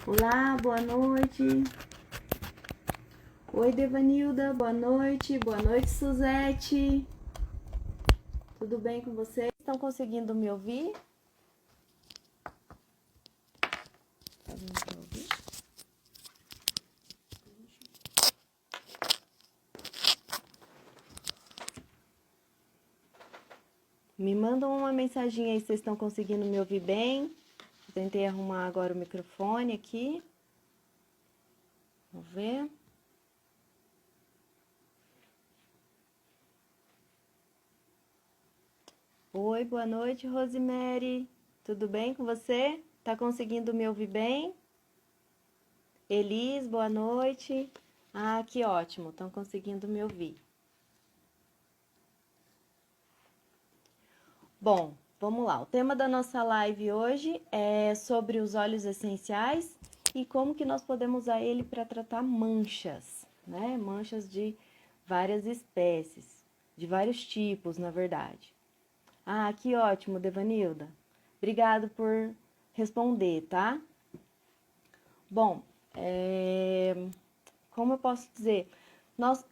Olá, boa noite. Oi, Devanilda, boa noite. Boa noite, Suzete. Tudo bem com vocês? Estão conseguindo me ouvir? Tá dando pra ouvir? Me mandam uma mensaginha aí se vocês estão conseguindo me ouvir bem. Tentei arrumar agora o microfone aqui. Vamos ver. Oi, boa noite, Rosemary. Tudo bem com você? Tá conseguindo me ouvir bem? Elis, boa noite. Ah, que ótimo, estão conseguindo me ouvir. Bom, vamos lá. O tema da nossa live hoje é sobre os óleos essenciais e como que nós podemos usar ele para tratar manchas, né? Manchas de várias espécies, de vários tipos, na verdade. Ah, que ótimo, Devanilda. Obrigado por responder, tá? Bom, como eu posso dizer?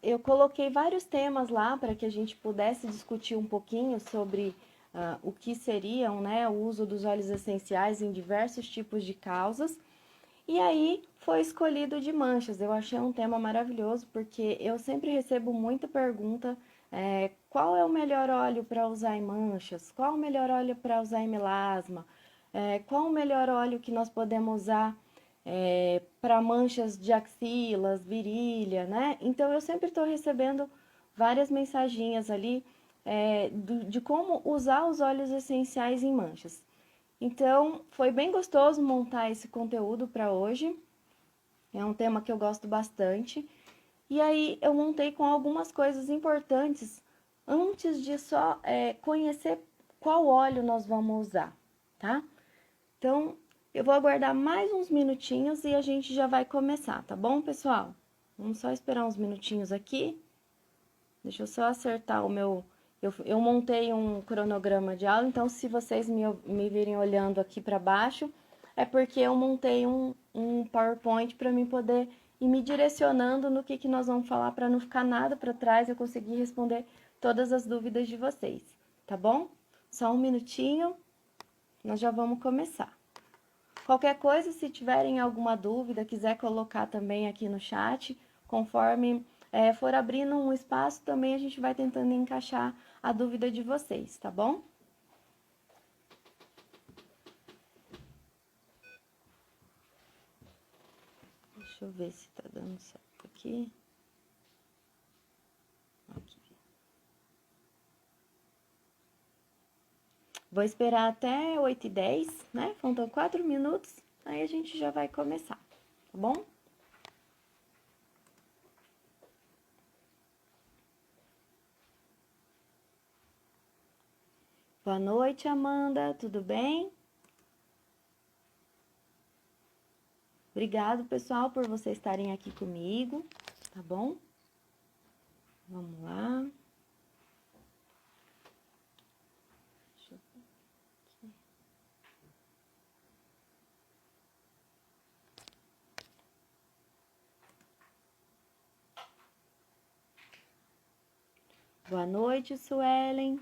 Eu coloquei vários temas lá para que a gente pudesse discutir um pouquinho sobre o que seriam, né, o uso dos óleos essenciais em diversos tipos de causas. E aí foi escolhido de manchas. Eu achei um tema maravilhoso porque eu sempre recebo muita pergunta: qual é o melhor óleo para usar em manchas? Qual o melhor óleo para usar em melasma? Qual o melhor óleo que nós podemos usar para manchas de axilas, virilha, né? Então eu sempre estou recebendo várias mensaginhas ali de como usar os óleos essenciais em manchas. Então foi bem gostoso montar esse conteúdo para hoje. É um tema que eu gosto bastante. E aí eu montei com algumas coisas importantes antes de só conhecer qual óleo nós vamos usar, tá? Então, eu vou aguardar mais uns minutinhos e a gente já vai começar, tá bom, pessoal? Vamos só esperar uns minutinhos aqui. Deixa eu só acertar o meu... Eu montei um cronograma de aula, então se vocês me virem olhando aqui para baixo, é porque eu montei um PowerPoint para mim poder ir me direcionando no que nós vamos falar, para não ficar nada para trás, eu conseguir responder todas as dúvidas de vocês, tá bom? Só um minutinho, nós já vamos começar. Qualquer coisa, se tiverem alguma dúvida, quiser colocar também aqui no chat, conforme for abrindo um espaço, também a gente vai tentando encaixar a dúvida de vocês, tá bom? Deixa eu ver se tá dando certo aqui. Aqui. Vou esperar até 8h10, né? Faltam 4 minutos, aí a gente já vai começar, tá bom? Boa noite, Amanda, tudo bem? Obrigado, pessoal, por vocês estarem aqui comigo, tá bom? Vamos lá. Deixa eu ver aqui. Boa noite, Suelen.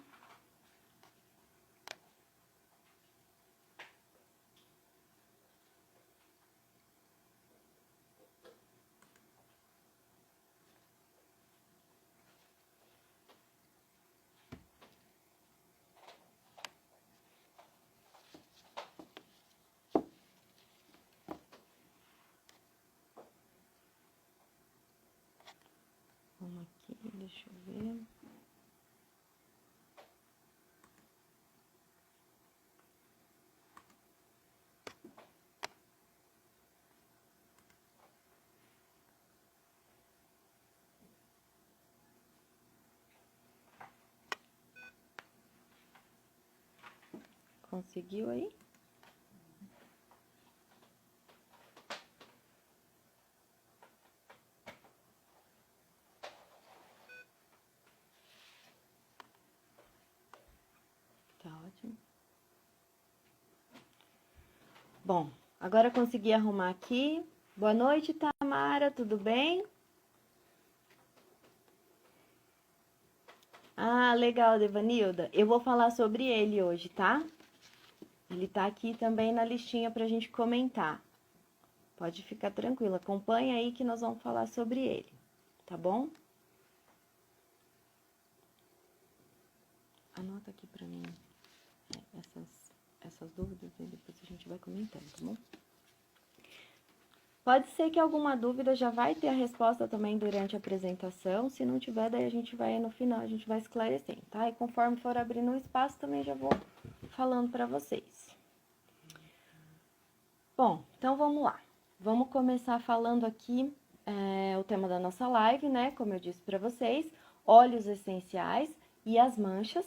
Vamos aqui, deixa eu ver. Conseguiu aí? Tá ótimo. Bom, Agora consegui arrumar aqui. Boa noite, Tamara, tudo bem? Ah, legal, Devanilda. Eu vou falar sobre ele hoje, tá? Ele tá aqui também na listinha pra gente comentar. Pode ficar tranquila, acompanha aí que nós vamos falar sobre ele, tá bom? Anota aqui pra mim essas dúvidas e depois a gente vai comentando, tá bom? Pode ser que alguma dúvida já vai ter a resposta também durante a apresentação. Se não tiver, daí a gente vai no final, a gente vai esclarecendo, tá? E conforme for abrindo um espaço, também já vou falando para vocês. Bom, então vamos lá. Vamos começar falando aqui o tema da nossa live, né? Como eu disse para vocês, óleos essenciais e as manchas,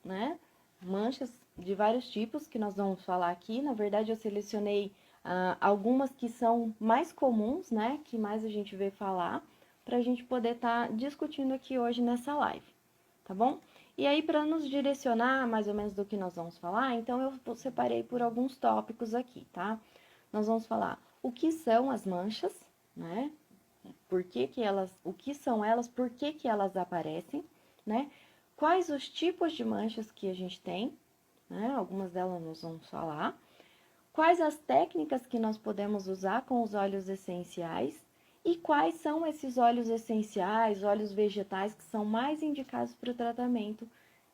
né? Manchas de vários tipos que nós vamos falar aqui. Na verdade, eu selecionei algumas que são mais comuns, né? Que mais a gente vê falar, para a gente poder estar discutindo aqui hoje nessa live, tá bom? E aí, para nos direcionar mais ou menos do que nós vamos falar, então eu separei por alguns tópicos aqui, tá? Nós vamos falar o que são as manchas, né? O que são elas, por que elas aparecem, né? Quais os tipos de manchas que a gente tem, né? Algumas delas nós vamos falar. Quais as técnicas que nós podemos usar com os óleos essenciais e quais são esses óleos essenciais, óleos vegetais que são mais indicados para o tratamento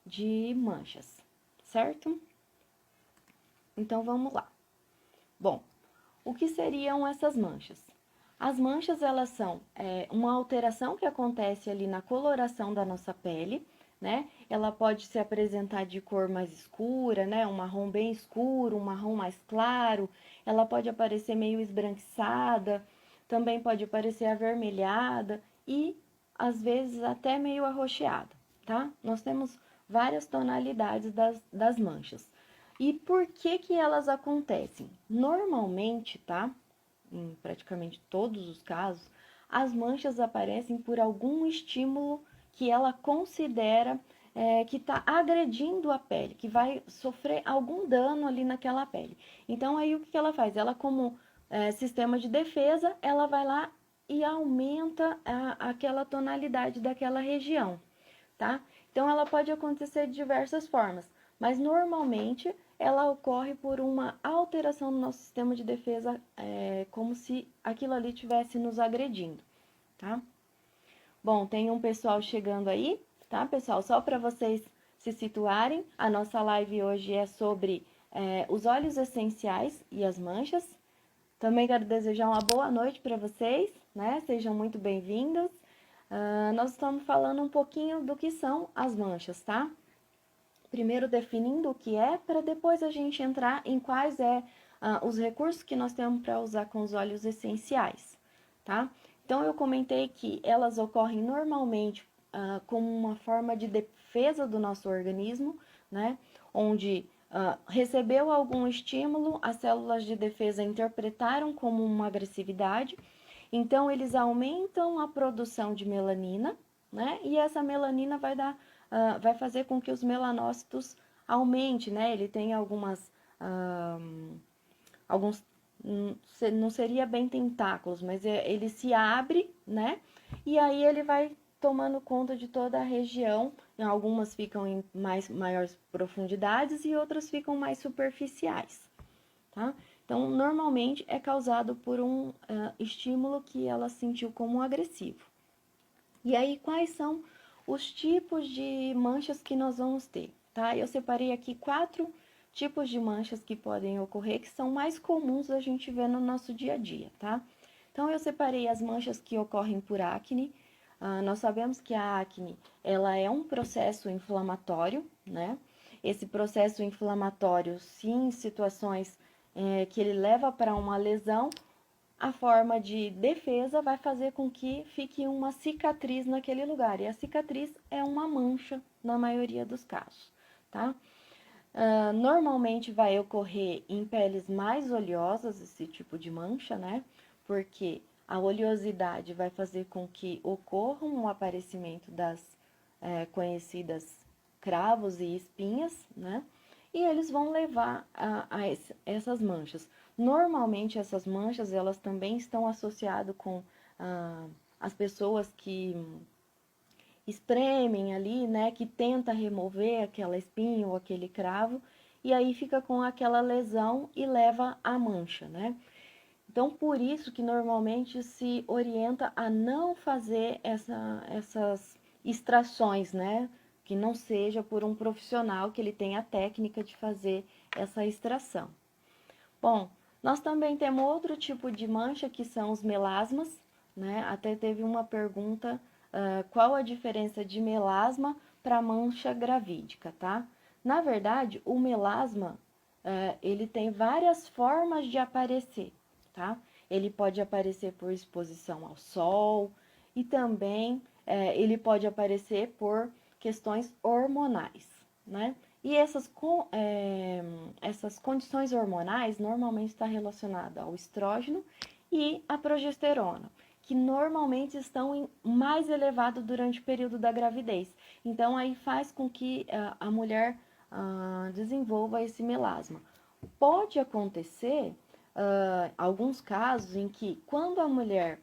de manchas, certo? Então vamos lá. Bom, o que seriam essas manchas? As manchas, elas são uma alteração que acontece ali na coloração da nossa pele, né? Ela pode se apresentar de cor mais escura, né? Um marrom bem escuro, um marrom mais claro. Ela pode aparecer meio esbranquiçada, também pode aparecer avermelhada e, às vezes, até meio arroxeada, tá? Nós temos várias tonalidades das manchas. E por que elas acontecem? Normalmente, tá? Em praticamente todos os casos, as manchas aparecem por algum estímulo que ela considera que está agredindo a pele, que vai sofrer algum dano ali naquela pele. Então, aí o que ela faz? Ela, como sistema de defesa, ela vai lá e aumenta aquela tonalidade daquela região, tá? Então, ela pode acontecer de diversas formas, mas normalmente ela ocorre por uma alteração no nosso sistema de defesa, como se aquilo ali estivesse nos agredindo, tá? Bom, tem um pessoal chegando aí, tá, pessoal? Só para vocês se situarem, a nossa live hoje é sobre os óleos essenciais e as manchas. Também quero desejar uma boa noite para vocês, né? Sejam muito bem-vindos. Nós estamos falando um pouquinho do que são as manchas, tá? Primeiro definindo o que é, para depois a gente entrar em quais os recursos que nós temos para usar com os óleos essenciais, tá? Então, eu comentei que elas ocorrem normalmente como uma forma de defesa do nosso organismo, né? Onde recebeu algum estímulo, as células de defesa interpretaram como uma agressividade, então eles aumentam a produção de melanina, né? E essa melanina vai fazer com que os melanócitos aumente, né? Ele tem alguns, não seria bem tentáculos, mas ele se abre, né? E aí ele vai tomando conta de toda a região. Algumas ficam em maiores profundidades e outras ficam mais superficiais, tá? Então, normalmente é causado por um estímulo que ela sentiu como agressivo. E aí, quais são os tipos de manchas que nós vamos ter, tá? Eu separei aqui 4 tipos de manchas que podem ocorrer, que são mais comuns a gente ver no nosso dia a dia, tá? Então, eu separei as manchas que ocorrem por acne. Nós sabemos que a acne, ela é um processo inflamatório, né? Esse processo inflamatório, sim, em situações que ele leva para uma lesão, a forma de defesa vai fazer com que fique uma cicatriz naquele lugar. E a cicatriz é uma mancha na maioria dos casos, tá? Normalmente vai ocorrer em peles mais oleosas esse tipo de mancha, né? Porque a oleosidade vai fazer com que ocorra um aparecimento das conhecidas cravos e espinhas, né? E eles vão levar a essas manchas. Normalmente essas manchas, elas também estão associadas com as pessoas que espremem ali, né, que tenta remover aquela espinha ou aquele cravo, e aí fica com aquela lesão e leva à mancha, né? Então, por isso que normalmente se orienta a não fazer essas extrações, né? Que não seja por um profissional que ele tenha a técnica de fazer essa extração. Bom, nós também temos outro tipo de mancha que são os melasmas, né? Até teve uma pergunta, qual a diferença de melasma para mancha gravídica, tá? Na verdade, o melasma, ele tem várias formas de aparecer, tá? Ele pode aparecer por exposição ao sol e também ele pode aparecer por questões hormonais, né? E essas condições hormonais normalmente estão relacionadas ao estrógeno e à progesterona, que normalmente estão mais elevado durante o período da gravidez. Então, aí faz com que a mulher desenvolva esse melasma. Pode acontecer alguns casos em que, quando a mulher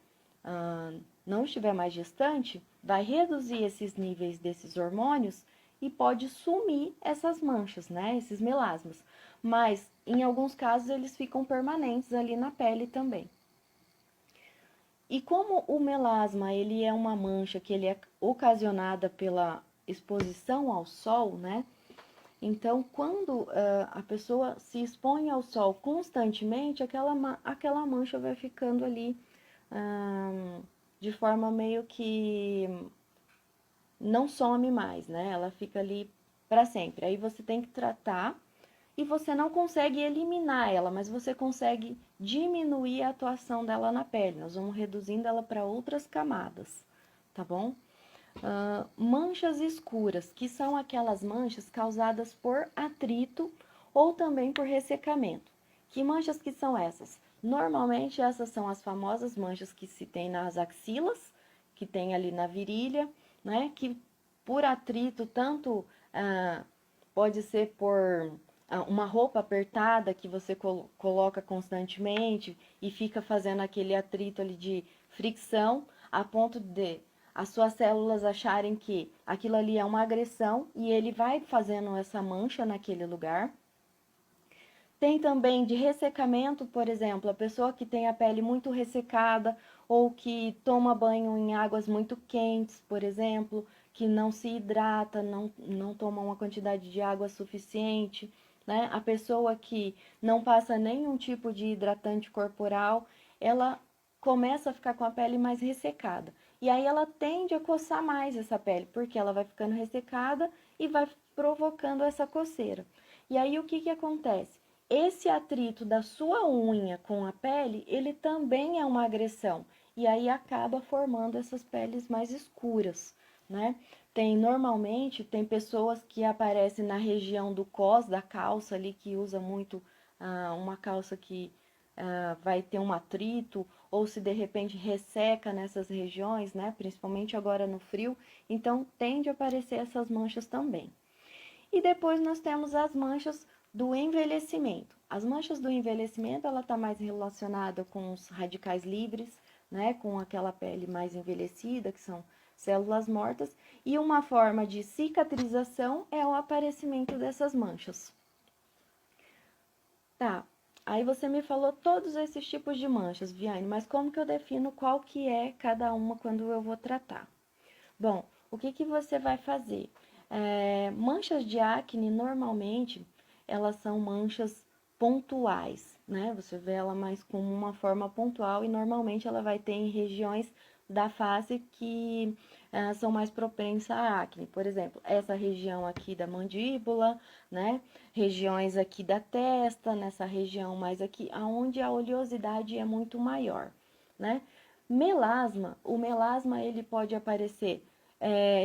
não estiver mais gestante, vai reduzir esses níveis desses hormônios e pode sumir essas manchas, né? Esses melasmas. Mas, em alguns casos, eles ficam permanentes ali na pele também. E como o melasma, ele é uma mancha que ele é ocasionada pela exposição ao sol, né? Então, quando a pessoa se expõe ao sol constantemente, aquela mancha vai ficando ali de forma meio que não some mais, né? Ela fica ali para sempre. Aí você tem que tratar e você não consegue eliminar ela, mas você consegue diminuir a atuação dela na pele. Nós vamos reduzindo ela para outras camadas, tá bom? Manchas escuras, que são aquelas manchas causadas por atrito ou também por ressecamento. Que manchas que são essas? Normalmente essas são as famosas manchas que se tem nas axilas, que tem ali na virilha, né? Que por atrito, tanto pode ser por uma roupa apertada que você coloca constantemente e fica fazendo aquele atrito ali de fricção, a ponto de as suas células acharem que aquilo ali é uma agressão e ele vai fazendo essa mancha naquele lugar. Tem também de ressecamento, por exemplo, a pessoa que tem a pele muito ressecada ou que toma banho em águas muito quentes, por exemplo, que não se hidrata, não toma uma quantidade de água suficiente, né? A pessoa que não passa nenhum tipo de hidratante corporal, ela começa a ficar com a pele mais ressecada. E aí ela tende a coçar mais essa pele, porque ela vai ficando ressecada e vai provocando essa coceira. E aí o que que acontece? Esse atrito da sua unha com a pele, ele também é uma agressão. E aí acaba formando essas peles mais escuras, né? Normalmente, tem pessoas que aparecem na região do cós, da calça ali, que usa muito uma calça que vai ter um atrito, ou se de repente resseca nessas regiões, né? Principalmente agora no frio, então tende a aparecer essas manchas também. E depois nós temos as manchas do envelhecimento. As manchas do envelhecimento, ela está mais relacionada com os radicais livres, né? Com aquela pele mais envelhecida, que são células mortas. E uma forma de cicatrização é o aparecimento dessas manchas. Tá, aí você me falou todos esses tipos de manchas, Viane, mas como que eu defino qual que é cada uma quando eu vou tratar? Bom, o que que você vai fazer? Manchas de acne, normalmente, elas são manchas pontuais, né? Você vê ela mais como uma forma pontual e normalmente ela vai ter em regiões da face que são mais propensas à acne. Por exemplo, essa região aqui da mandíbula, né? Regiões aqui da testa, nessa região mais aqui, aonde a oleosidade é muito maior, né? Melasma, o melasma ele pode aparecer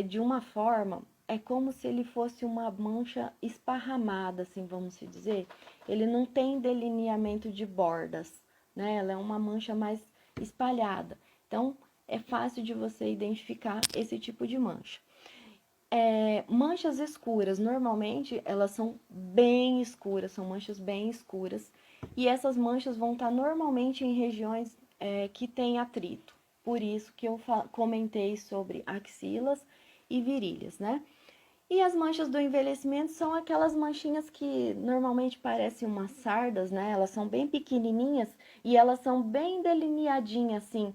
de uma forma, é como se ele fosse uma mancha esparramada, assim, vamos se dizer. Ele não tem delineamento de bordas, né? Ela é uma mancha mais espalhada. Então, é fácil de você identificar esse tipo de mancha. Manchas escuras, normalmente elas são bem escuras, são manchas bem escuras e essas manchas vão estar normalmente em regiões que tem atrito. Por isso que eu comentei sobre axilas e virilhas, né? E as manchas do envelhecimento são aquelas manchinhas que normalmente parecem umas sardas, né? Elas são bem pequenininhas e elas são bem delineadinhas, assim,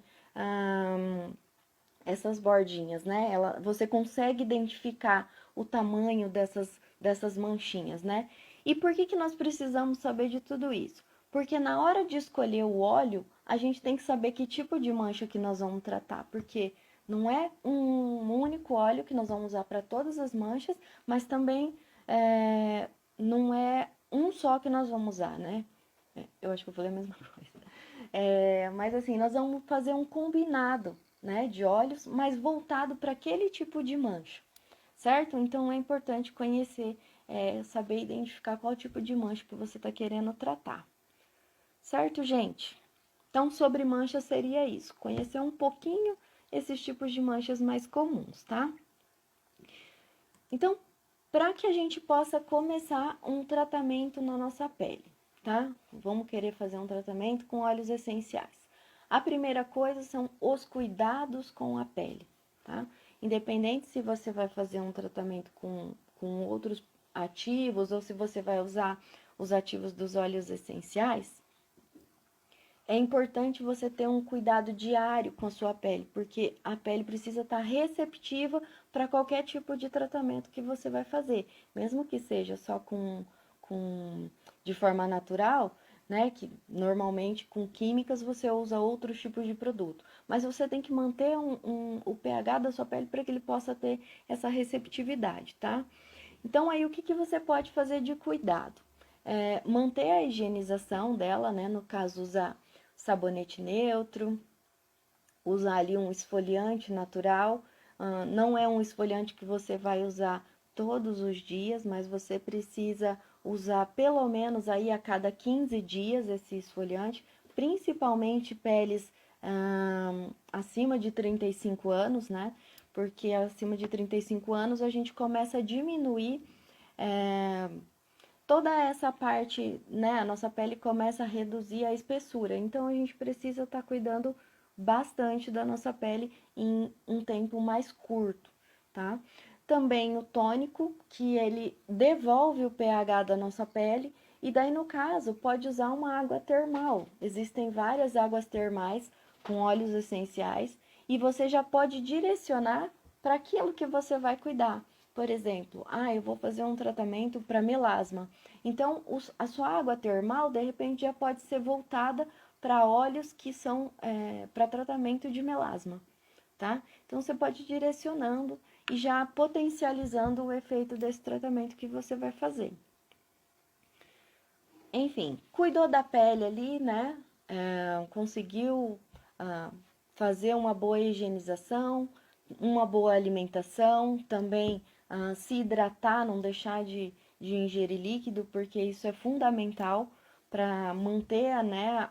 essas bordinhas, né? Você consegue identificar o tamanho dessas manchinhas, né? E por que nós precisamos saber de tudo isso? Porque na hora de escolher o óleo, a gente tem que saber que tipo de mancha que nós vamos tratar, porque não é um único óleo que nós vamos usar para todas as manchas, mas também não é um só que nós vamos usar, né? Eu acho que eu falei a mesma coisa. Mas assim, nós vamos fazer um combinado, né, de óleos, mas voltado para aquele tipo de mancha, certo? Então é importante conhecer, saber identificar qual tipo de mancha que você está querendo tratar, certo, gente? Então, sobre manchas seria isso, conhecer um pouquinho esses tipos de manchas mais comuns, tá? Então, para que a gente possa começar um tratamento na nossa pele, tá? Vamos querer fazer um tratamento com óleos essenciais. A primeira coisa são os cuidados com a pele, tá? Independente se você vai fazer um tratamento com outros ativos ou se você vai usar os ativos dos óleos essenciais, é importante você ter um cuidado diário com a sua pele, porque a pele precisa estar receptiva para qualquer tipo de tratamento que você vai fazer, mesmo que seja só de forma natural, né? Que normalmente com químicas você usa outros tipos de produto, mas você tem que manter o pH da sua pele para que ele possa ter essa receptividade, tá? Então aí o que você pode fazer de cuidado? Manter a higienização dela, né? No caso, usar sabonete neutro, usar ali um esfoliante natural. Não é um esfoliante que você vai usar todos os dias, mas você precisa usar pelo menos aí a cada 15 dias esse esfoliante, principalmente peles acima de 35 anos, né? Porque acima de 35 anos a gente começa a diminuir toda essa parte, né? A nossa pele começa a reduzir a espessura. Então a gente precisa estar cuidando bastante da nossa pele em um tempo mais curto, tá? Também o tônico, que ele devolve o pH da nossa pele, e daí, no caso, pode usar uma água termal. Existem várias águas termais com óleos essenciais, e você já pode direcionar para aquilo que você vai cuidar. Por exemplo, eu vou fazer um tratamento para melasma. Então, a sua água termal, de repente, já pode ser voltada para óleos que são para tratamento de melasma, tá? Então, você pode ir direcionando e já potencializando o efeito desse tratamento que você vai fazer. Enfim, cuidou da pele ali, né? Conseguiu fazer uma boa higienização, uma boa alimentação, também se hidratar, não deixar de ingerir líquido, porque isso é fundamental para manter, né,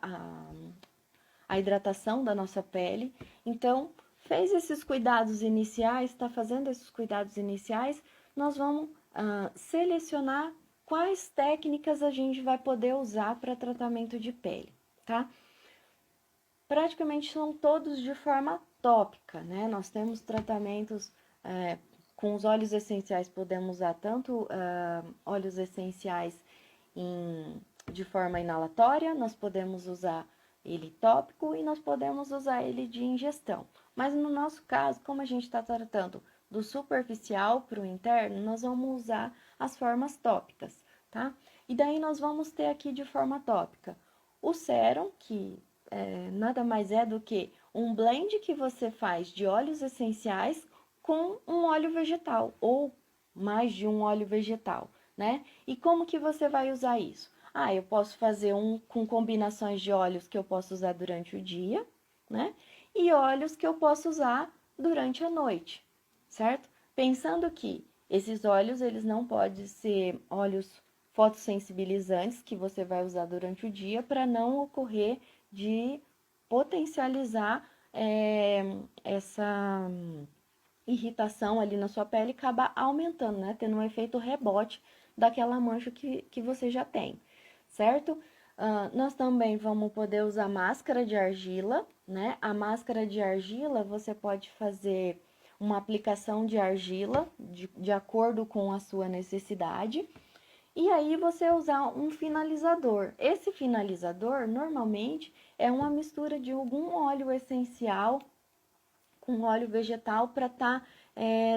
a hidratação da nossa pele. Então, fez esses cuidados iniciais, está fazendo esses cuidados iniciais, nós vamos selecionar quais técnicas a gente vai poder usar para tratamento de pele, tá? Praticamente são todos de forma tópica, né? Nós temos tratamentos com os óleos essenciais, podemos usar tanto óleos essenciais de forma inalatória, nós podemos usar ele tópico e nós podemos usar ele de ingestão. Mas no nosso caso, como a gente está tratando do superficial para o interno, nós vamos usar as formas tópicas, tá? E daí nós vamos ter aqui de forma tópica o sérum, que nada mais é do que um blend que você faz de óleos essenciais com um óleo vegetal ou mais de um óleo vegetal, né? E como que você vai usar isso? Eu posso fazer um com combinações de óleos que eu posso usar durante o dia, né? E óleos que eu posso usar durante a noite, certo? Pensando que esses óleos, eles não podem ser óleos fotossensibilizantes que você vai usar durante o dia para não ocorrer de potencializar essa irritação ali na sua pele e acabar aumentando, né? Tendo um efeito rebote daquela mancha que você já tem, certo? Nós também vamos poder usar máscara de argila, né? A máscara de argila, você pode fazer uma aplicação de argila de acordo com a sua necessidade. E aí você usar um finalizador. Esse finalizador, normalmente, é uma mistura de algum óleo essencial com óleo vegetal para estar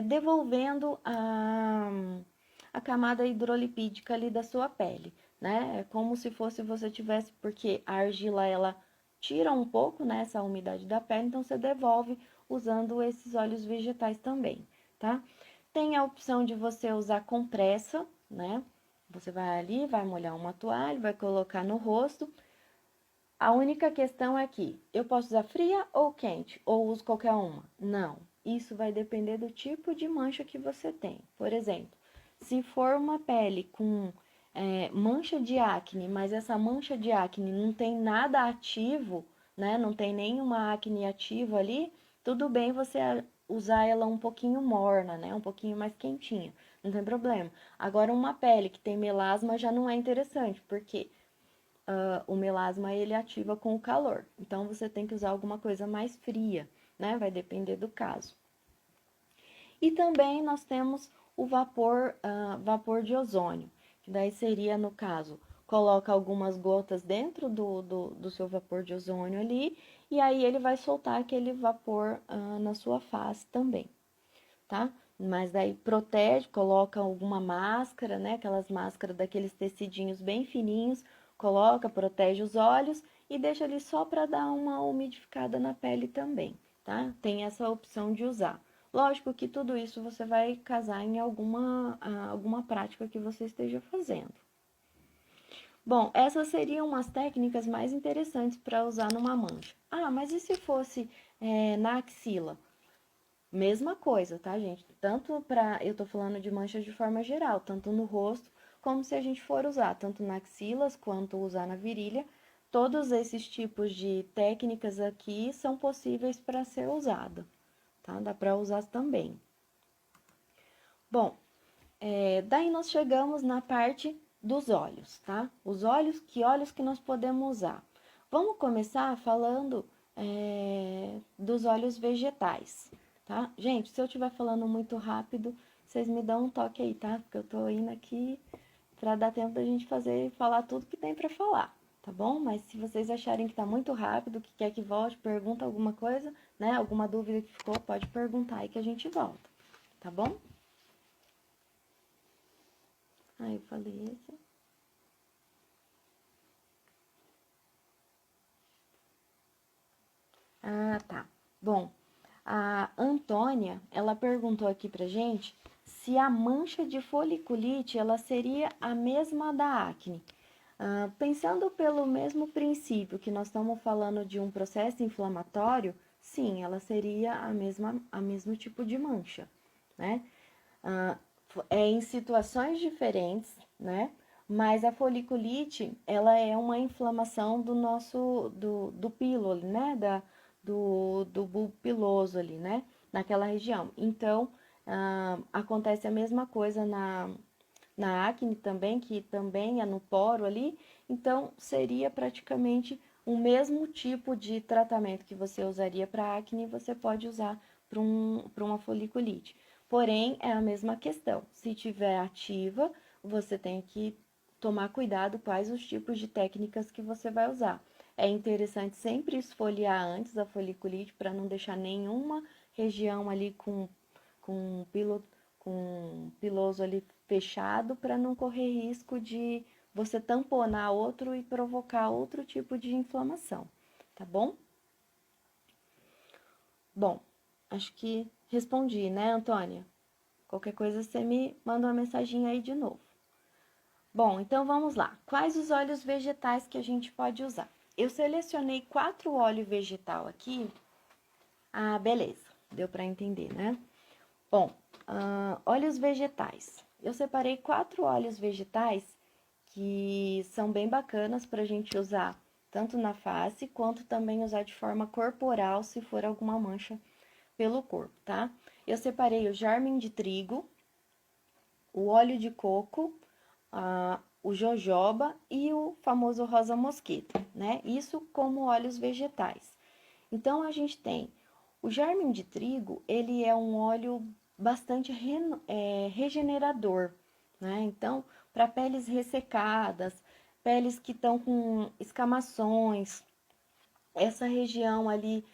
devolvendo a camada hidrolipídica ali da sua pele, né? É como se fosse você tivesse, porque a argila ela tira um pouco, né, essa umidade da pele, então você devolve usando esses óleos vegetais também, tá? Tem a opção de você usar compressa, né? Você vai ali, vai molhar uma toalha, vai colocar no rosto. A única questão é que eu posso usar fria ou quente, ou uso qualquer uma? Não. Isso vai depender do tipo de mancha que você tem. Por exemplo, se for uma pele com mancha de acne, mas essa mancha de acne não tem nada ativo, né? Não tem nenhuma acne ativa ali, tudo bem você usar ela um pouquinho morna, né? Um pouquinho mais quentinha, não tem problema. Agora, uma pele que tem melasma já não é interessante, porque o melasma ele ativa com o calor. Então você tem que usar alguma coisa mais fria, né? Vai depender do caso. E também nós temos o vapor de ozônio, que daí seria, no caso, coloca algumas gotas dentro do seu vapor de ozônio ali, e aí ele vai soltar aquele vapor na sua face também, tá? Mas daí protege, coloca alguma máscara, né? Aquelas máscaras daqueles tecidinhos bem fininhos, coloca, protege os olhos e deixa ali só para dar uma umidificada na pele também, tá? Tem essa opção de usar. Lógico que tudo isso você vai casar em alguma prática que você esteja fazendo. Bom, essas seriam as técnicas mais interessantes para usar numa mancha. Ah, mas e se fosse na axila? Mesma coisa, tá, gente? Tanto para, eu tô falando de manchas de forma geral, tanto no rosto, como se a gente for usar, tanto na axilas quanto usar na virilha, todos esses tipos de técnicas aqui são possíveis para ser usado, tá? Dá para usar também. Bom, daí nós chegamos na parte dos olhos, tá? Os olhos, que olhos que nós podemos usar? Vamos começar falando dos óleos vegetais, tá? Gente, se eu estiver falando muito rápido, vocês me dão um toque aí, tá? Porque eu tô indo aqui para dar tempo da gente falar tudo que tem para falar, tá bom? Mas se vocês acharem que tá muito rápido, que quer que volte, pergunta alguma coisa, né? Alguma dúvida que ficou, pode perguntar aí que a gente volta, tá bom? Aí eu falei esse. Ah, tá. Bom, a Antônia, ela perguntou aqui pra gente se a mancha de foliculite, ela seria a mesma da acne. Pensando pelo mesmo princípio que nós estamos falando de um processo inflamatório, sim, ela seria a mesmo tipo de mancha, né? Ah, em situações diferentes, né? Mas a foliculite, ela é uma inflamação do píloro, né? Do bulbo piloso ali, né? Naquela região. Então, acontece a mesma coisa na acne também, que também é no poro ali. Então, seria praticamente o mesmo tipo de tratamento que você usaria para acne, você pode usar para uma foliculite. Porém, é a mesma questão. Se tiver ativa, você tem que tomar cuidado quais os tipos de técnicas que você vai usar. É interessante sempre esfoliar antes a foliculite para não deixar nenhuma região ali com piloso ali fechado para não correr risco de você tamponar outro e provocar outro tipo de inflamação, tá bom? Bom, acho que respondi, né, Antônia? Qualquer coisa você me manda uma mensagem aí de novo. Bom, então vamos lá. Quais os óleos vegetais que a gente pode usar? Eu selecionei 4 óleos vegetal aqui. Ah, beleza. Deu para entender, né? Bom, óleos vegetais. Eu separei 4 óleos vegetais que são bem bacanas para a gente usar tanto na face quanto também usar de forma corporal se for alguma mancha pelo corpo, tá? Eu separei o germen de trigo, o óleo de coco, o jojoba e o famoso rosa mosqueta, né? Isso como óleos vegetais. Então, a gente tem o germe de trigo, ele é um óleo bastante regenerador, né? Então, para peles ressecadas, peles que estão com escamações, essa região ali,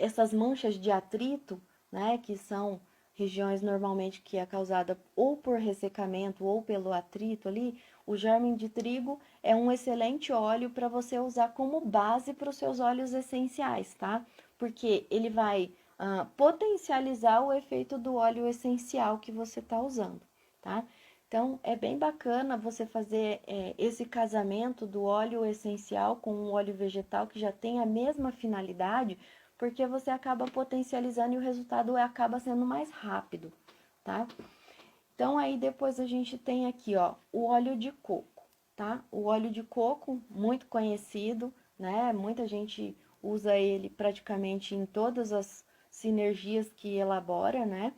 essas manchas de atrito, né, que são regiões normalmente que é causada ou por ressecamento ou pelo atrito ali, o germe de trigo é um excelente óleo para você usar como base para os seus óleos essenciais, tá? Porque ele vai potencializar o efeito do óleo essencial que você está usando, tá? Então, é bem bacana você fazer esse casamento do óleo essencial com o óleo vegetal, que já tem a mesma finalidade, porque você acaba potencializando e o resultado acaba sendo mais rápido, tá? Então, aí depois a gente tem aqui, ó, o óleo de coco, tá? O óleo de coco, muito conhecido, né? Muita gente usa ele praticamente em todas as sinergias que elabora, né?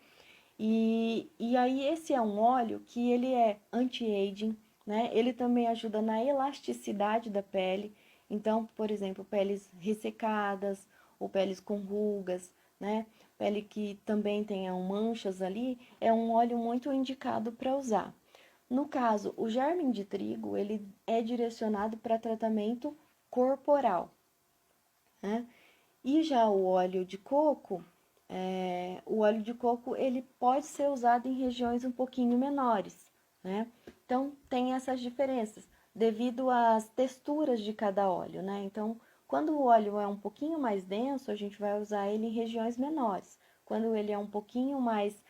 E aí esse é um óleo que ele é anti-aging, né? Ele também ajuda na elasticidade da pele. Então, por exemplo, peles ressecadas ou peles com rugas, né? Pele que também tenham manchas ali, é um óleo muito indicado para usar. No caso, o germe de trigo, ele é direcionado para tratamento corporal, né? E já o óleo de coco, ele pode ser usado em regiões um pouquinho menores, né? Então, tem essas diferenças, devido às texturas de cada óleo, né? Então, quando o óleo é um pouquinho mais denso, a gente vai usar ele em regiões menores. Quando ele é um pouquinho mais,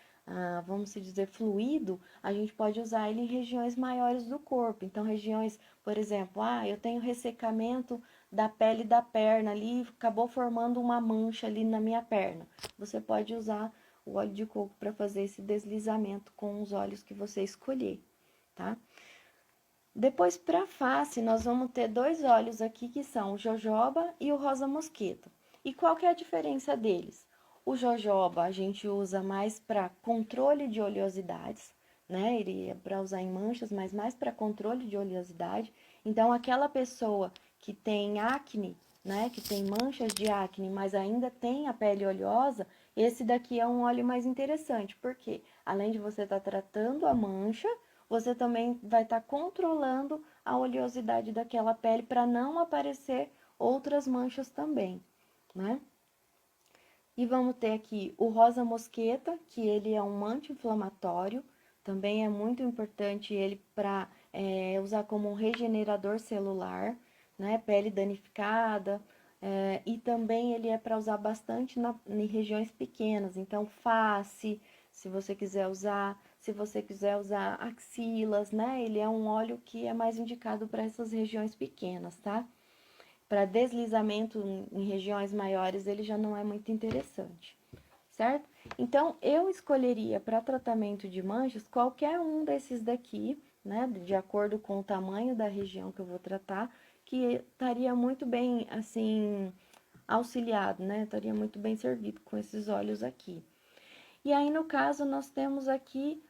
vamos dizer, fluido, a gente pode usar ele em regiões maiores do corpo. Então, regiões, por exemplo, eu tenho ressecamento da pele da perna ali, acabou formando uma mancha ali na minha perna. Você pode usar o óleo de coco para fazer esse deslizamento com os óleos que você escolher, tá? Depois, para face, nós vamos ter dois óleos aqui que são o jojoba e o rosa mosqueta. E qual que é a diferença deles? O jojoba a gente usa mais para controle de oleosidades, né? Ele é para usar em manchas, mas mais para controle de oleosidade. Então, aquela pessoa que tem acne, né? Que tem manchas de acne, mas ainda tem a pele oleosa, esse daqui é um óleo mais interessante, porque além de você estar tratando a mancha, você também vai estar controlando a oleosidade daquela pele para não aparecer outras manchas também, né? E vamos ter aqui o rosa mosqueta, que ele é um anti-inflamatório, também é muito importante ele para usar como um regenerador celular, né? Pele danificada, e também ele é para usar bastante em regiões pequenas, então face, se você quiser usar, se você quiser usar axilas, né? Ele é um óleo que é mais indicado para essas regiões pequenas, tá? Para deslizamento em regiões maiores, ele já não é muito interessante, certo? Então, eu escolheria para tratamento de manchas qualquer um desses daqui, né? De acordo com o tamanho da região que eu vou tratar, que estaria muito bem, assim, auxiliado, né? Estaria muito bem servido com esses óleos aqui. E aí, no caso, nós temos aqui,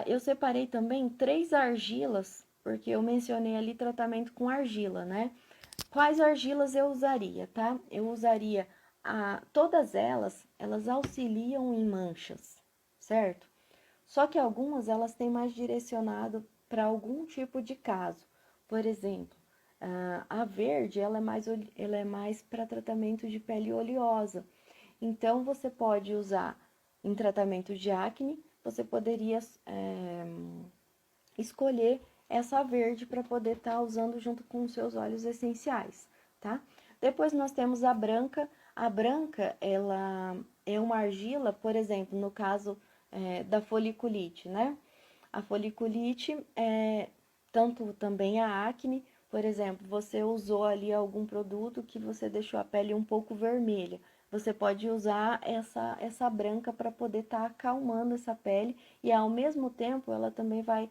eu separei também 3 argilas, porque eu mencionei ali tratamento com argila, né? Quais argilas eu usaria, tá? Eu usaria todas elas auxiliam em manchas, certo? Só que algumas elas têm mais direcionado para algum tipo de caso. Por exemplo, a verde ela é mais para tratamento de pele oleosa. Então, você pode usar em tratamento de acne, você poderia escolher essa verde para poder estar usando junto com os seus óleos essenciais, tá? Depois nós temos a branca. A branca, ela é uma argila, por exemplo, no caso da foliculite, né? A foliculite é tanto também a acne, por exemplo, você usou ali algum produto que você deixou a pele um pouco vermelha. Você pode usar essa branca para poder estar acalmando essa pele e ao mesmo tempo ela também vai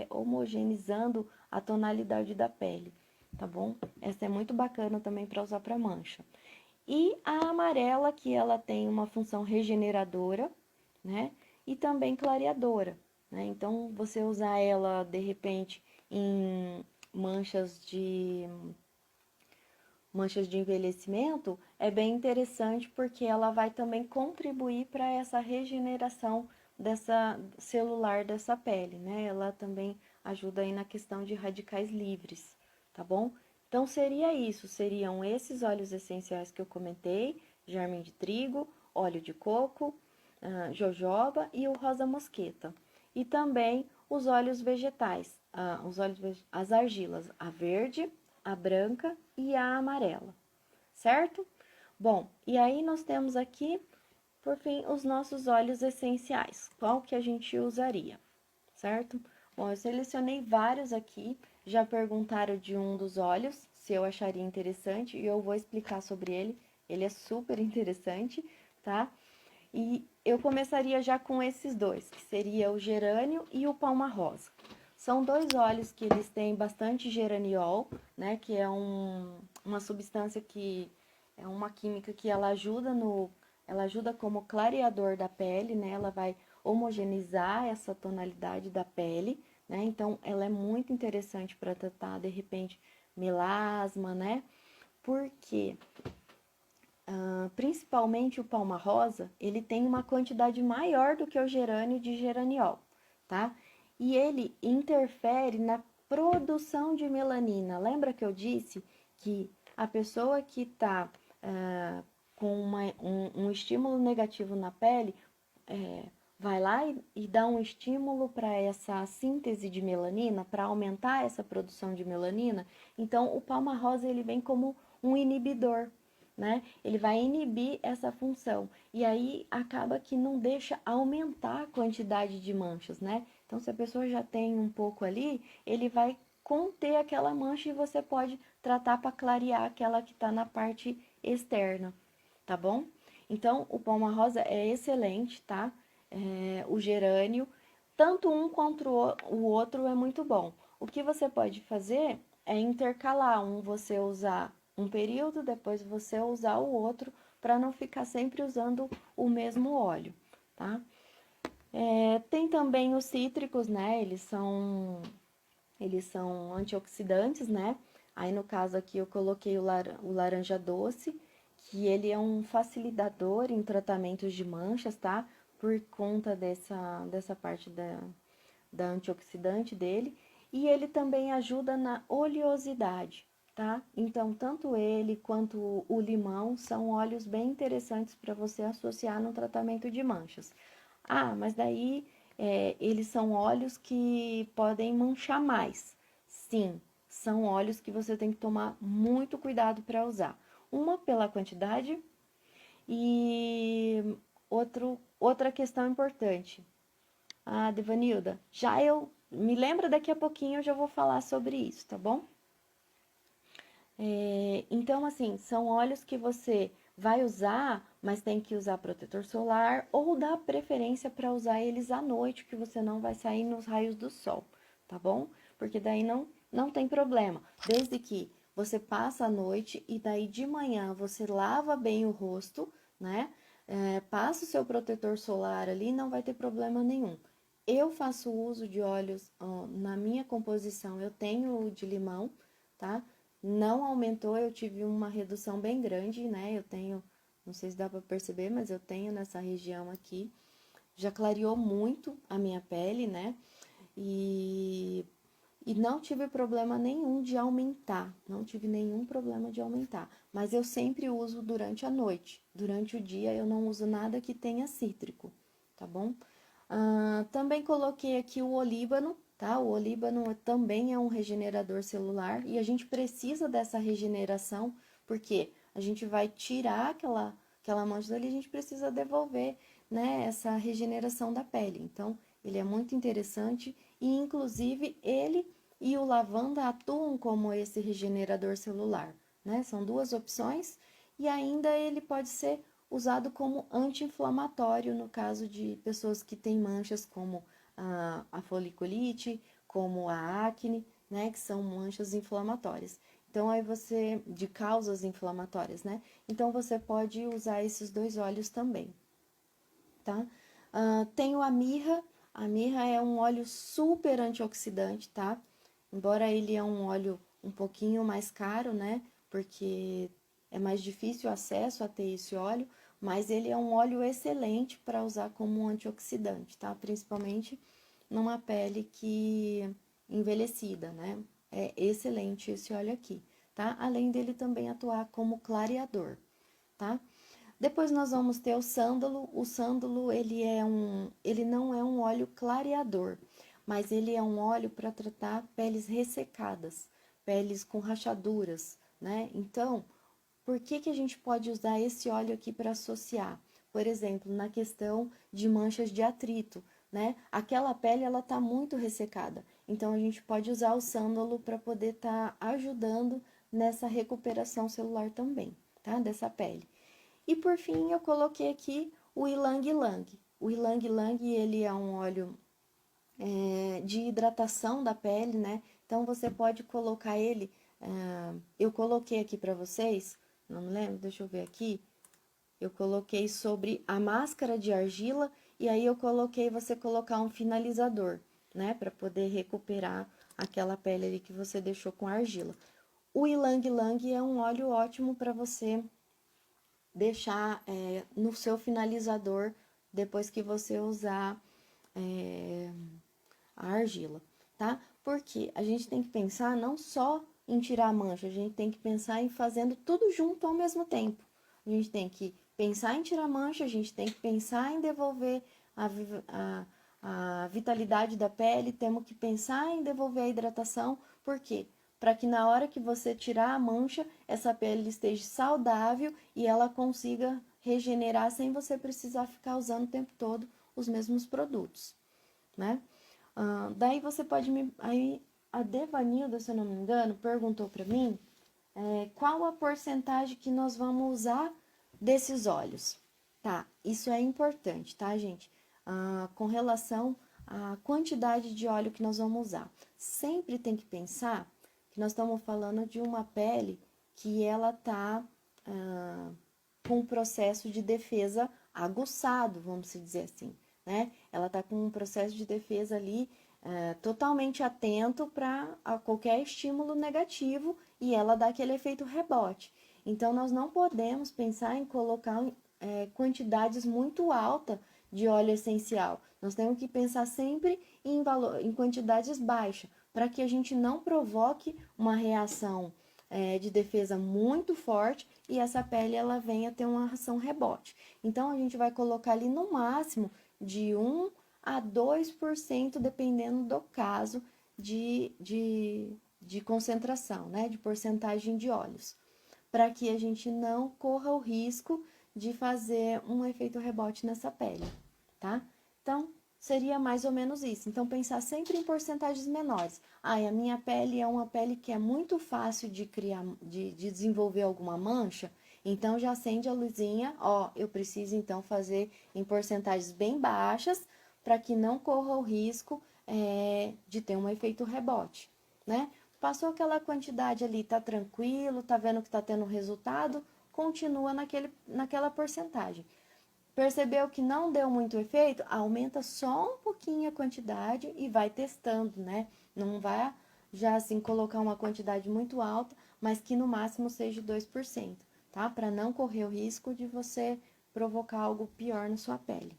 homogeneizando a tonalidade da pele, tá bom? Essa é muito bacana também para usar para mancha. E a amarela, que ela tem uma função regeneradora, né? E também clareadora, né? Então, você usar ela, de repente, em manchas de envelhecimento, é bem interessante porque ela vai também contribuir para essa regeneração dessa celular dessa pele, né? Ela também ajuda aí na questão de radicais livres, tá bom? Então seria isso, seriam esses óleos essenciais que eu comentei, germe de trigo, óleo de coco, jojoba e o rosa mosqueta. E também os óleos vegetais, as argilas, a verde, a branca e a amarela, certo? Bom, e aí nós temos aqui, por fim, os nossos óleos essenciais. Qual que a gente usaria, certo? Bom, eu selecionei vários aqui, já perguntaram de um dos óleos, se eu acharia interessante, e eu vou explicar sobre ele. Ele é super interessante, tá? E eu começaria já com esses dois, que seria o gerânio e o palma-rosa. São dois óleos que eles têm bastante geraniol, né? Que é uma substância que é uma química que ela ajuda como clareador da pele, né? Ela vai homogeneizar essa tonalidade da pele, né? Então, ela é muito interessante para tratar, de repente, melasma, né? Porque principalmente o palma-rosa, ele tem uma quantidade maior do que o gerânio de geraniol, tá? E ele interfere na produção de melanina. Lembra que eu disse que a pessoa que está com um estímulo negativo na pele, vai lá e dá um estímulo para essa síntese de melanina, para aumentar essa produção de melanina. Então, o palma-rosa ele vem como um inibidor, né? Ele vai inibir essa função. E aí acaba que não deixa aumentar a quantidade de manchas, né? Então, se a pessoa já tem um pouco ali, ele vai conter aquela mancha e você pode tratar para clarear aquela que está na parte externa, tá bom? Então, o palma-rosa é excelente, tá? O gerânio, tanto um quanto o outro é muito bom. O que você pode fazer é intercalar você usar um período, depois você usar o outro, para não ficar sempre usando o mesmo óleo, tá? Tem também os cítricos, né? Eles são antioxidantes, né? Aí no caso aqui eu coloquei o laranja doce, que ele é um facilitador em tratamentos de manchas, tá? Por conta dessa parte da antioxidante dele. E ele também ajuda na oleosidade, tá? Então, tanto ele quanto o limão são óleos bem interessantes para você associar no tratamento de manchas. Ah, mas daí eles são óleos que podem manchar mais. Sim, são óleos que você tem que tomar muito cuidado para usar. Uma pela quantidade e outra questão importante. Ah, Devanilda, já eu me lembra daqui a pouquinho eu já vou falar sobre isso, tá bom? Então, assim, são óleos que você vai usar, mas tem que usar protetor solar ou dá preferência para usar eles à noite, que você não vai sair nos raios do sol, tá bom? Porque daí não tem problema, desde que você passa a noite e daí de manhã você lava bem o rosto, né? Passa o seu protetor solar ali, não vai ter problema nenhum. Eu faço uso de óleos, na minha composição, eu tenho o de limão, tá? Não aumentou, eu tive uma redução bem grande, né? Eu tenho, não sei se dá para perceber, mas eu tenho nessa região aqui. Já clareou muito a minha pele, né? E, e não tive problema nenhum de aumentar, não tive nenhum problema de aumentar. Mas eu sempre uso durante a noite. Durante o dia eu não uso nada que tenha cítrico, tá bom? Também coloquei aqui o olíbano, tá? O olíbano também é um regenerador celular e a gente precisa dessa regeneração porque a gente vai tirar aquela mancha dali, a gente precisa devolver, né, essa regeneração da pele. Então, ele é muito interessante e, inclusive, ele e o lavanda atuam como esse regenerador celular, né? São duas opções e ainda ele pode ser usado como anti-inflamatório no caso de pessoas que têm manchas como a foliculite, como a acne, né, que são manchas inflamatórias. Então, aí você, de causas inflamatórias, né? Então, você pode usar esses dois óleos também, tá? Tem a mirra é um óleo super antioxidante, tá? embora ele é um óleo um pouquinho mais caro, né? Porque é mais difícil o acesso a ter esse óleo, mas ele é um óleo excelente para usar como antioxidante, tá? Principalmente numa pele que envelhecida, né? É excelente esse óleo aqui, tá? Além dele também atuar como clareador, tá? Depois nós vamos ter o sândalo. O sândalo, ele não é um óleo clareador, mas ele é um óleo para tratar peles ressecadas, peles com rachaduras, né? Então, por que que a gente pode usar esse óleo aqui para associar? Por exemplo, na questão de manchas de atrito, né? Aquela pele, ela tá muito ressecada. Então, a gente pode usar o sândalo para poder estar ajudando nessa recuperação celular também, tá? Dessa pele. E por fim, eu coloquei aqui o Ylang Ylang. O Ylang Ylang, ele é um óleo de hidratação da pele, né? Então, você pode colocar ele... eu coloquei aqui para vocês, não me lembro, deixa eu ver aqui. Eu coloquei sobre a máscara de argila e aí eu coloquei você colocar um finalizador, né? Para poder recuperar aquela pele ali que você deixou com argila. O Ylang Ylang é um óleo ótimo para você deixar no seu finalizador depois que você usar a argila, tá? Porque a gente tem que pensar não só em tirar a mancha, a gente tem que pensar em fazendo tudo junto ao mesmo tempo. A gente tem que pensar em tirar a mancha, a gente tem que pensar em devolver a vitalidade da pele, temos que pensar em devolver a hidratação, por quê? Para que na hora que você tirar a mancha, essa pele esteja saudável e ela consiga regenerar sem você precisar ficar usando o tempo todo os mesmos produtos, né? Daí você pode me... Aí a Devanilda, se eu não me engano, perguntou para mim qual a porcentagem que nós vamos usar desses óleos. Tá, isso é importante, tá, gente? Com relação à quantidade de óleo que nós vamos usar. Sempre tem que pensar que nós estamos falando de uma pele que ela tá com um processo de defesa aguçado, vamos dizer assim, né? Ela tá com um processo de defesa ali totalmente atento para qualquer estímulo negativo e ela dá aquele efeito rebote. Então, nós não podemos pensar em colocar quantidades muito altas de óleo essencial. Nós temos que pensar sempre em quantidades baixas, para que a gente não provoque uma reação de defesa muito forte e essa pele ela venha ter uma ação rebote. Então, a gente vai colocar ali no máximo de 1 a 2%, dependendo do caso de concentração, né? De porcentagem de óleos, para que a gente não corra o risco de fazer um efeito rebote nessa pele, tá? Então, seria mais ou menos isso. Então, pensar sempre em porcentagens menores. A minha pele é uma pele que é muito fácil de criar, de desenvolver alguma mancha, então já acende a luzinha, ó, eu preciso então fazer em porcentagens bem baixas, para que não corra o risco de ter um efeito rebote, né? Passou aquela quantidade ali, tá tranquilo, tá vendo que tá tendo resultado, continua naquela porcentagem. Percebeu que não deu muito efeito? Aumenta só um pouquinho a quantidade e vai testando, né? Não vai já assim colocar uma quantidade muito alta, mas que no máximo seja 2%, tá? Para não correr o risco de você provocar algo pior na sua pele.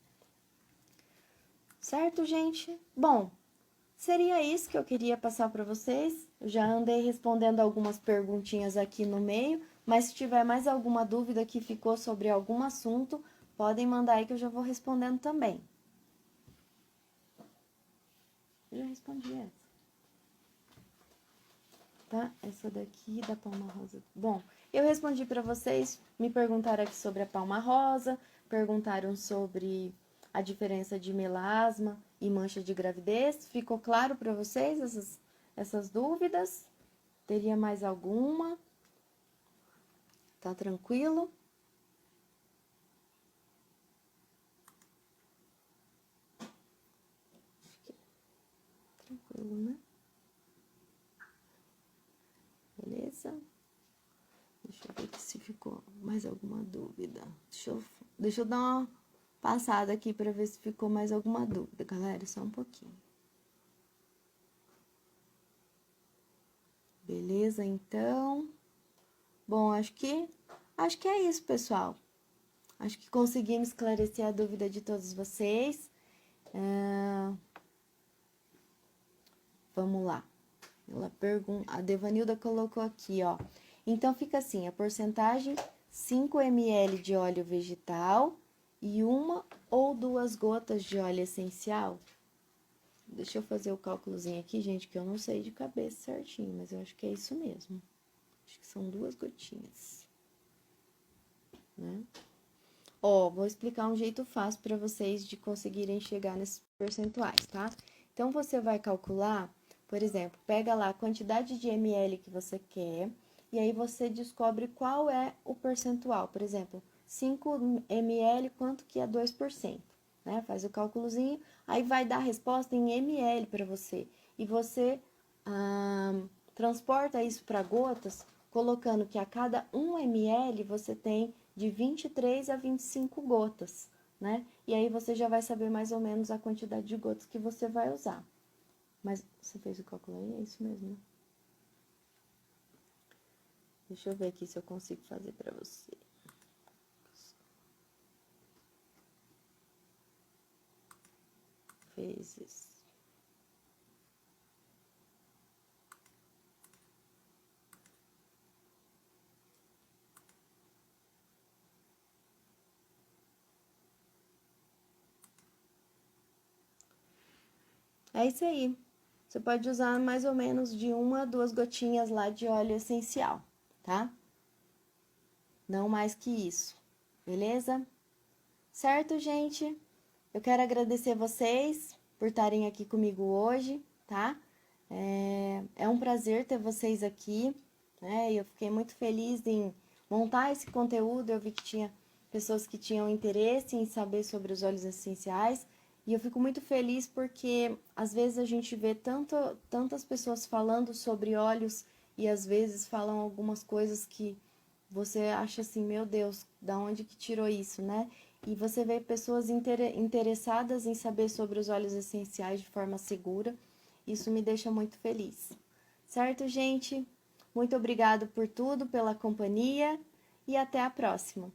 Certo, gente? Bom, seria isso que eu queria passar para vocês. Eu já andei respondendo algumas perguntinhas aqui no meio, mas se tiver mais alguma dúvida que ficou sobre algum assunto, podem mandar aí que eu já vou respondendo também. Eu já respondi essa. Tá? Essa daqui da palma rosa. Bom, eu respondi para vocês, me perguntaram aqui sobre a palma rosa, perguntaram sobre a diferença de melasma e mancha de gravidez. Ficou claro para vocês essas dúvidas? Teria mais alguma? Tá tranquilo? Tranquilo, né? Beleza? Deixa eu ver aqui se ficou mais alguma dúvida. Deixa eu dar uma passada aqui para ver se ficou mais alguma dúvida, galera. Só um pouquinho. Beleza, então? Bom, acho que é isso, pessoal. Acho que conseguimos esclarecer a dúvida de todos vocês. Vamos lá. A Devanilda colocou aqui, ó. Então, fica assim, a porcentagem 5 ml de óleo vegetal e 1 ou 2 gotas de óleo essencial. Deixa eu fazer o cálculozinho aqui, gente, que eu não sei de cabeça certinho, mas eu acho que é isso mesmo. Acho que são 2 gotinhas, né? Ó, vou explicar um jeito fácil para vocês de conseguirem chegar nesses percentuais, tá? Então, você vai calcular, por exemplo, pega lá a quantidade de ml que você quer, e aí você descobre qual é o percentual. Por exemplo, 5 ml, quanto que é 2%, né? Faz o cálculozinho, aí vai dar a resposta em ml para você. E você transporta isso para gotas, colocando que a cada 1 ml você tem de 23 a 25 gotas, né? E aí você já vai saber mais ou menos a quantidade de gotas que você vai usar. Mas você fez o cálculo aí? É isso mesmo, né? Deixa eu ver aqui se eu consigo fazer para você. Vezes. É isso aí. Você pode usar mais ou menos de 1 a 2 gotinhas lá de óleo essencial, tá? Não mais que isso, beleza? Certo, gente? Eu quero agradecer vocês por estarem aqui comigo hoje, tá? É um prazer ter vocês aqui, né? Eu fiquei muito feliz em montar esse conteúdo. Eu vi que tinha pessoas que tinham interesse em saber sobre os óleos essenciais. E eu fico muito feliz porque às vezes a gente vê tantas pessoas falando sobre óleos e às vezes falam algumas coisas que você acha assim, meu Deus, da onde que tirou isso, né? E você vê pessoas interessadas em saber sobre os óleos essenciais de forma segura. Isso me deixa muito feliz. Certo, gente? Muito obrigado por tudo, pela companhia e até a próxima.